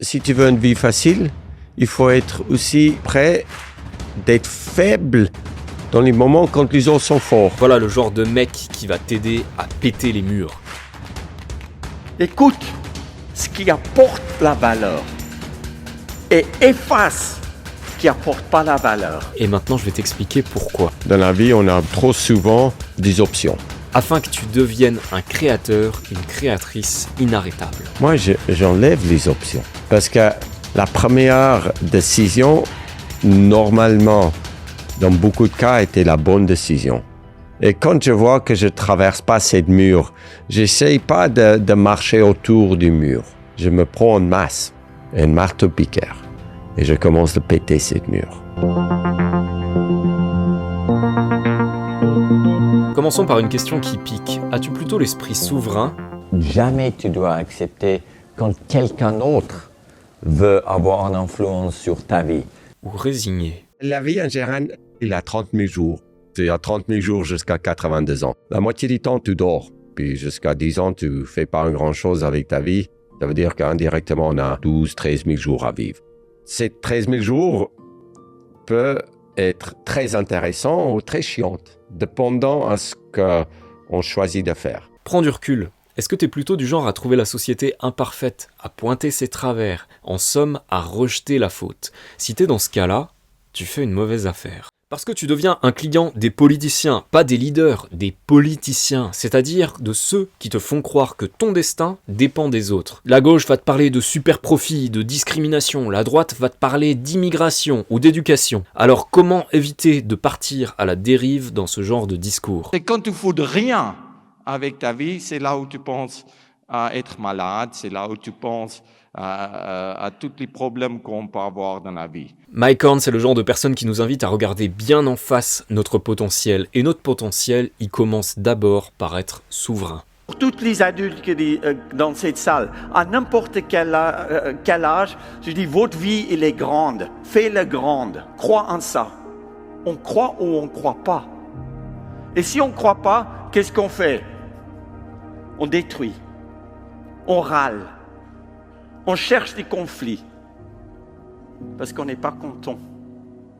si tu veux une vie facile, il faut être aussi prêt d'être faible dans les moments quand les autres sont forts. Voilà le genre de mec qui va t'aider à péter les murs. Écoute ce qui apporte la valeur et efface ce qui apporte pas la valeur. Et maintenant, je vais t'expliquer pourquoi. Dans la vie, on a trop souvent des options. Afin que tu deviennes un créateur, une créatrice inarrêtable. Moi, j'enlève les options. Parce que la première décision, normalement, dans beaucoup de cas, était la bonne décision. Et quand je vois que je traverse pas cette mur, j'essaye pas de marcher autour du mur. Je me prends une masse, un marteau-piqueur, et je commence à péter cette mur. Commençons par une question qui pique. As-tu plutôt l'esprit souverain? Jamais tu dois accepter quand quelqu'un d'autre veut avoir une influence sur ta vie. Ou résigné? La vie en général, il a 30 000 jours. C'est à 30 000 jours jusqu'à 82 ans. La moitié du temps, tu dors. Puis jusqu'à 10 ans, tu fais pas grand-chose avec ta vie. Ça veut dire qu'indirectement, on a 12 13 000 jours à vivre. Ces 13 000 jours peuvent être très intéressants ou très chiantes, dépendant à ce qu'on choisit de faire. Prends du recul. Est-ce que t'es plutôt du genre à trouver la société imparfaite, à pointer ses travers, en somme à rejeter la faute? Si t'es dans ce cas-là, tu fais une mauvaise affaire. Parce que tu deviens un client des politiciens, pas des leaders, des politiciens, c'est-à-dire de ceux qui te font croire que ton destin dépend des autres. La gauche va te parler de super profit, de discrimination, la droite va te parler d'immigration ou d'éducation. Alors comment éviter de partir à la dérive dans ce genre de discours? Et quand tu fous de rien avec ta vie, c'est là où tu penses à être malade, c'est là où tu penses à tous les problèmes qu'on peut avoir dans la vie. Mike Horn, c'est le genre de personne qui nous invite à regarder bien en face notre potentiel. Et notre potentiel, il commence d'abord par être souverain. Pour tous les adultes dans cette salle, à n'importe quel âge, je dis, votre vie, elle est grande. Fais-la grande. Crois en ça. On croit ou on ne croit pas. Et si on ne croit pas, qu'est-ce qu'on fait? On détruit. On râle. On cherche des conflits. Parce qu'on n'est pas content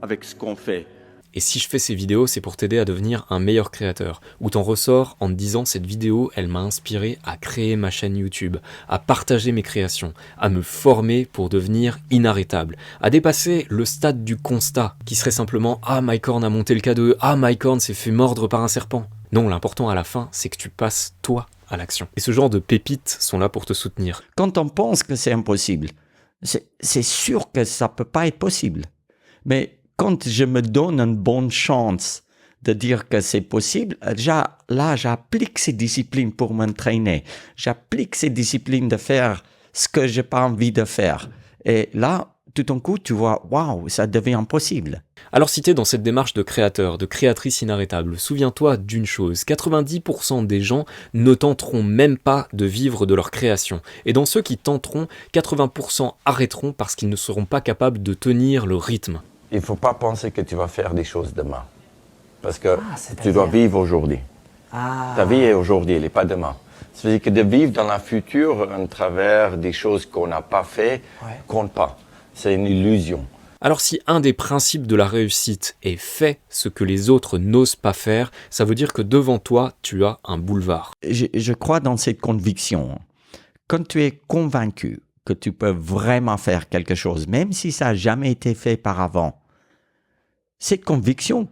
avec ce qu'on fait. Et si je fais ces vidéos, c'est pour t'aider à devenir un meilleur créateur. Ou t'en ressors en te disant, cette vidéo, elle m'a inspiré à créer ma chaîne YouTube, à partager mes créations, à me former pour devenir inarrêtable, à dépasser le stade du constat, qui serait simplement « Ah, Mike Horn a monté le K2, ah, Mike Horn s'est fait mordre par un serpent ». Non, l'important à la fin, c'est que tu passes, toi, à l'action. Et ce genre de pépites sont là pour te soutenir. Quand on pense que c'est impossible, c'est sûr que ça peut pas être possible. Mais quand je me donne une bonne chance de dire que c'est possible, déjà là, j'applique ces disciplines pour m'entraîner. J'applique ces disciplines de faire ce que j'ai pas envie de faire. Et là, tout d'un coup, tu vois, waouh, ça devient possible. Alors si t'es dans cette démarche de créateur, de créatrice inarrêtable, souviens-toi d'une chose, 90% des gens ne tenteront même pas de vivre de leur création. Et dans ceux qui tenteront, 80% arrêteront parce qu'ils ne seront pas capables de tenir le rythme. Il ne faut pas penser que tu vas faire des choses demain. Parce que tu dois vivre aujourd'hui. Ta vie est aujourd'hui, elle n'est pas demain. Ça veut dire que de vivre dans le futur, à travers des choses qu'on n'a pas fait, compte pas. C'est une illusion. Alors si un des principes de la réussite est fais ce que les autres n'osent pas faire, ça veut dire que devant toi, tu as un boulevard. Je crois dans cette conviction. Quand tu es convaincu que tu peux vraiment faire quelque chose, même si ça n'a jamais été fait par avant, cette conviction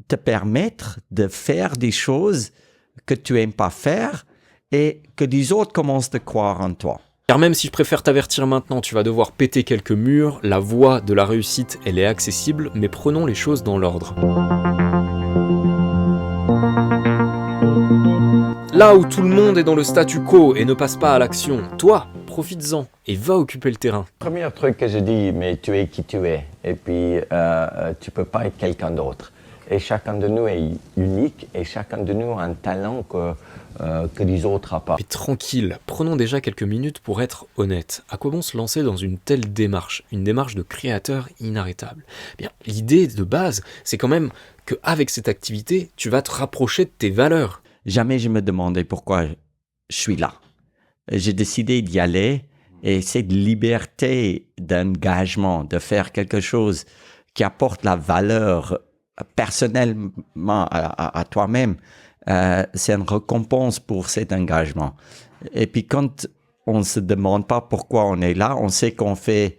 te permet de faire des choses que tu n'aimes pas faire et que les autres commencent à croire en toi. Car même si je préfère t'avertir maintenant, tu vas devoir péter quelques murs, la voie de la réussite, elle est accessible, mais prenons les choses dans l'ordre. Là où tout le monde est dans le statu quo et ne passe pas à l'action, toi, profites-en et va occuper le terrain. Premier truc que je dis, mais tu es qui tu es, et puis tu peux pas être quelqu'un d'autre. Et chacun de nous est unique, et chacun de nous a un talent que les autres n'ont pas. Mais tranquille, prenons déjà quelques minutes pour être honnête. À quoi bon se lancer dans une telle démarche, une démarche de créateur inarrêtable? Bien, l'idée de base, c'est quand même qu'avec cette activité, tu vas te rapprocher de tes valeurs. Jamais je me demandais pourquoi je suis là. J'ai décidé d'y aller Et cette liberté d'engagement, de faire quelque chose qui apporte la valeur personnellement à toi-même, c'est une récompense pour cet engagement. Et puis quand on ne se demande pas pourquoi on est là, on sait qu'on fait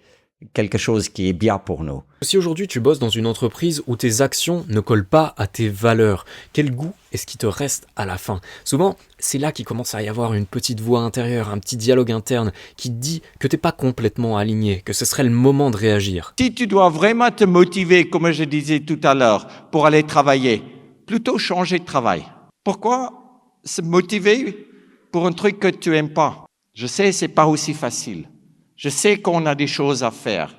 quelque chose qui est bien pour nous. Si aujourd'hui tu bosses dans une entreprise où tes actions ne collent pas à tes valeurs, quel goût est-ce qui te reste à la fin? Souvent, c'est là qu'il commence à y avoir une petite voix intérieure, un petit dialogue interne qui te dit que t'es pas complètement aligné, que ce serait le moment de réagir. Si tu dois vraiment te motiver, comme je disais tout à l'heure, pour aller travailler, plutôt changer de travail. Pourquoi se motiver pour un truc que tu aimes pas? Je sais, c'est pas aussi facile. Je sais qu'on a des choses à faire.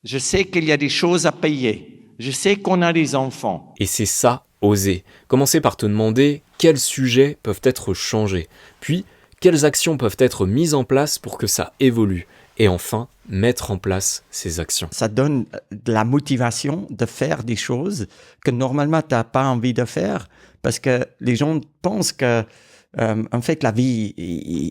Je sais qu'il y a des choses à payer. Je sais qu'on a des enfants. Et c'est ça, oser. Commencer par te demander quels sujets peuvent être changés, puis quelles actions peuvent être mises en place pour que ça évolue, et enfin, mettre en place ces actions. Ça donne de la motivation de faire des choses que normalement tu n'as pas envie de faire, parce que les gens pensent que, en fait, la vie,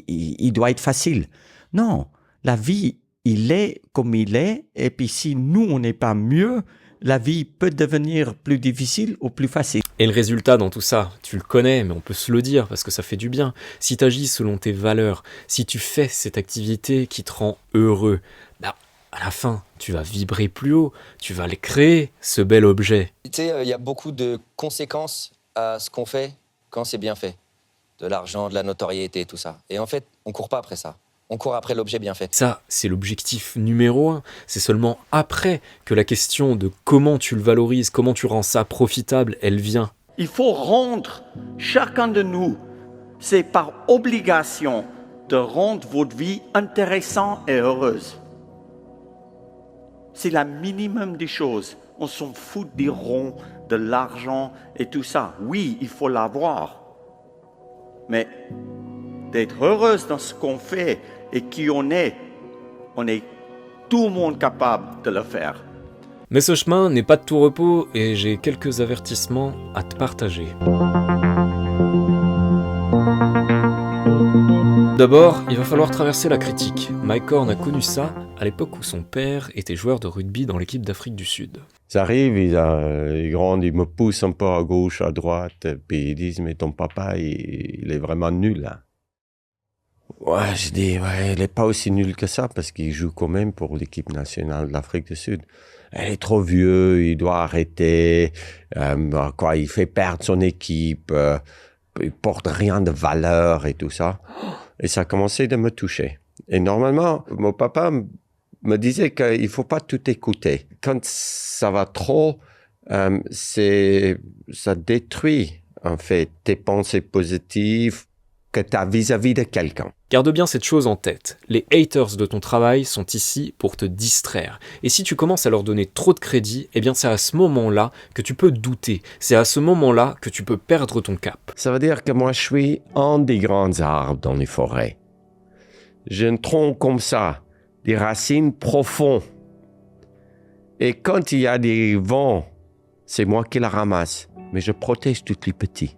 il doit être facile. Non. La vie, il est comme il est, et puis si nous, on n'est pas mieux, la vie peut devenir plus difficile ou plus facile. Et le résultat dans tout ça, tu le connais, mais on peut se le dire parce que ça fait du bien. Si tu agis selon tes valeurs, si tu fais cette activité qui te rend heureux, à la fin, tu vas vibrer plus haut, tu vas les créer, ce bel objet. Tu sais, il y a beaucoup de conséquences à ce qu'on fait quand c'est bien fait. De l'argent, de la notoriété, tout ça. Et en fait, on court pas après ça. On court après l'objet bien fait. Ça, c'est l'objectif numéro 1. C'est seulement après que la question de comment tu le valorises, comment tu rends ça profitable, elle vient. Il faut rendre, chacun de nous, c'est par obligation de rendre votre vie intéressante et heureuse. C'est le minimum des choses. On s'en fout des ronds, de l'argent et tout ça. Oui, il faut l'avoir. Mais d'être heureuse dans ce qu'on fait et qui on est tout le monde capable de le faire. Mais ce chemin n'est pas de tout repos et j'ai quelques avertissements à te partager. D'abord, il va falloir traverser la critique. Mike Horn a connu ça à l'époque où son père était joueur de rugby dans l'équipe d'Afrique du Sud. Ça arrive, ils grandissent, ils me poussent un peu à gauche, à droite, puis ils disent « Mais ton papa, il est vraiment nul, là. » Ouais, je dis, ouais, il n'est pas aussi nul que ça parce qu'il joue quand même pour l'équipe nationale de l'Afrique du Sud. Elle est trop vieux, il doit arrêter, il fait perdre son équipe, il porte rien de valeur et tout ça. Et ça a commencé de me toucher. Et normalement, mon papa me disait qu'il faut pas tout écouter. Quand ça va trop, ça détruit en fait tes pensées positives que tu as vis-à-vis de quelqu'un. Garde bien cette chose en tête, les haters de ton travail sont ici pour te distraire. Et si tu commences à leur donner trop de crédit, eh bien c'est à ce moment-là que tu peux douter. C'est à ce moment-là que tu peux perdre ton cap. Ça veut dire que moi je suis un des grands arbres dans les forêts. J'ai un tronc comme ça, des racines profondes. Et quand il y a des vents, c'est moi qui la ramasse. Mais je protège tous les petits.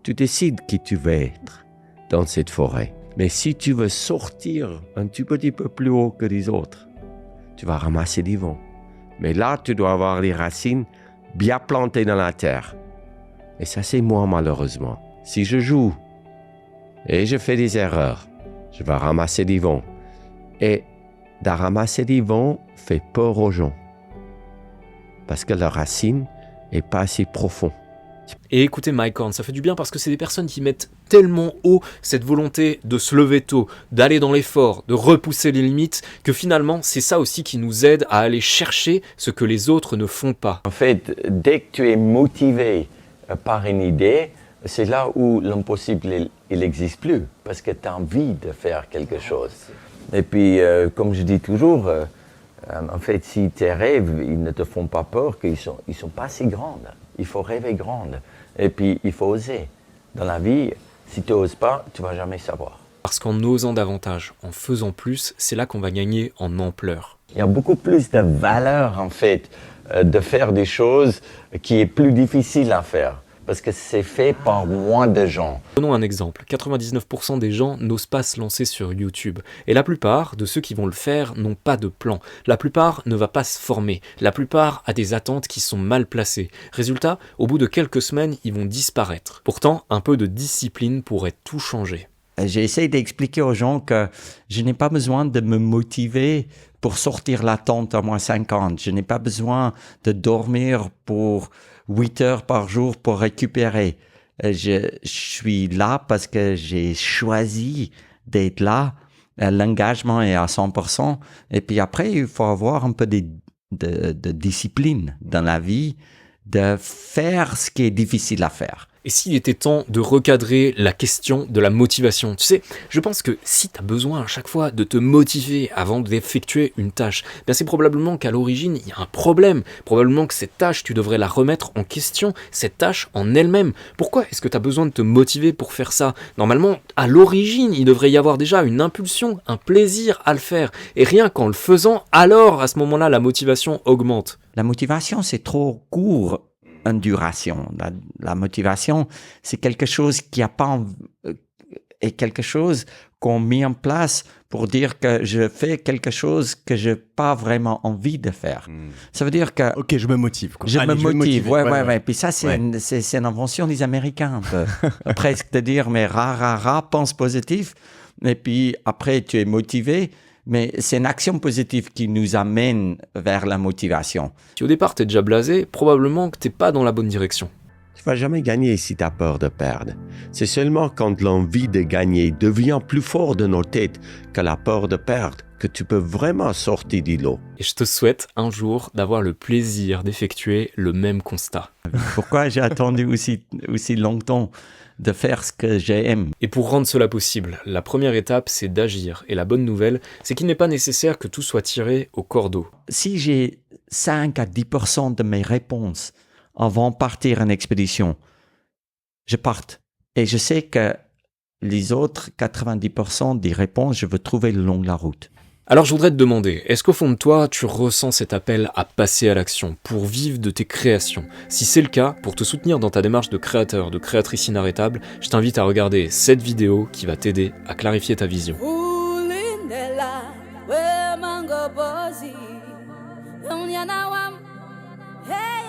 Tu décides qui tu veux être dans cette forêt. Mais si tu veux sortir un tout petit peu plus haut que les autres, tu vas ramasser des vents. Mais là, tu dois avoir les racines bien plantées dans la terre. Et ça, c'est moi, malheureusement. Si je joue et je fais des erreurs, je vais ramasser des vents. Et de ramasser des vents fait peur aux gens. Parce que leur racine n'est pas assez profonde. Et écoutez Mike Horn, ça fait du bien parce que c'est des personnes qui mettent tellement haut cette volonté de se lever tôt, d'aller dans l'effort, de repousser les limites, que finalement c'est ça aussi qui nous aide à aller chercher ce que les autres ne font pas. En fait, dès que tu es motivé par une idée, c'est là où l'impossible il n'existe plus, parce que tu as envie de faire quelque chose. Et puis, comme je dis toujours, en fait, si tes rêves ils ne te font pas peur, qu'ils sont pas assez grands. Il faut rêver grande. Et puis, il faut oser. Dans la vie, si tu n'oses pas, tu ne vas jamais savoir. Parce qu'en osant davantage, en faisant plus, c'est là qu'on va gagner en ampleur. Il y a beaucoup plus de valeur, en fait, de faire des choses qui est plus difficile à faire. parce que c'est fait par moins de gens. Prenons un exemple, 99% des gens n'osent pas se lancer sur YouTube. Et la plupart de ceux qui vont le faire n'ont pas de plan. La plupart ne va pas se former. La plupart a des attentes qui sont mal placées. Résultat, au bout de quelques semaines, ils vont disparaître. Pourtant, un peu de discipline pourrait tout changer. J'ai essayé d'expliquer aux gens que je n'ai pas besoin de me motiver pour sortir la tente à -50. Je n'ai pas besoin de dormir pour 8 heures par jour pour récupérer. Je suis là parce que j'ai choisi d'être là. L'engagement est à 100%. Et puis après, il faut avoir un peu de discipline dans la vie, de faire ce qui est difficile à faire. Et s'il était temps de recadrer la question de la motivation? Tu sais, je pense que si tu as besoin à chaque fois de te motiver avant d'effectuer une tâche, bien c'est probablement qu'à l'origine, il y a un problème. Probablement que cette tâche, tu devrais la remettre en question, cette tâche en elle-même. Pourquoi est-ce que tu as besoin de te motiver pour faire ça? Normalement, à l'origine, il devrait y avoir déjà une impulsion, un plaisir à le faire. Et rien qu'en le faisant, alors à ce moment-là, la motivation augmente. La motivation, c'est trop court en duration. La motivation, c'est quelque chose qui a pas est quelque chose qu'on met en place pour dire que je fais quelque chose que je n'ai pas vraiment envie de faire. Ça veut dire que... Ok, je me motive. Quoi. Je Allez, me vais motive, motiver. ouais. Puis ça, c'est une invention des Américains, un peu. Presque de dire, mais pense positif. Et puis après, tu es motivé. Mais c'est une action positive qui nous amène vers la motivation. Si au départ t'es déjà blasé, probablement que t'es pas dans la bonne direction. Tu vas jamais gagner si tu as peur de perdre. C'est seulement quand l'envie de gagner devient plus fort de nos têtes que la peur de perdre que tu peux vraiment sortir du lot. Et je te souhaite un jour d'avoir le plaisir d'effectuer le même constat. Pourquoi j'ai attendu aussi longtemps de faire ce que j'aime? Et pour rendre cela possible, la première étape, c'est d'agir. Et la bonne nouvelle, c'est qu'il n'est pas nécessaire que tout soit tiré au cordeau. Si j'ai 5 à 10% de mes réponses avant de partir en expédition, je parte. Et je sais que les autres 90% des réponses, je veux trouver le long de la route. Alors je voudrais te demander, est-ce qu'au fond de toi, tu ressens cet appel à passer à l'action, pour vivre de tes créations? Si c'est le cas, pour te soutenir dans ta démarche de créateur, de créatrice inarrêtable, je t'invite à regarder cette vidéo qui va t'aider à clarifier ta vision. Hey,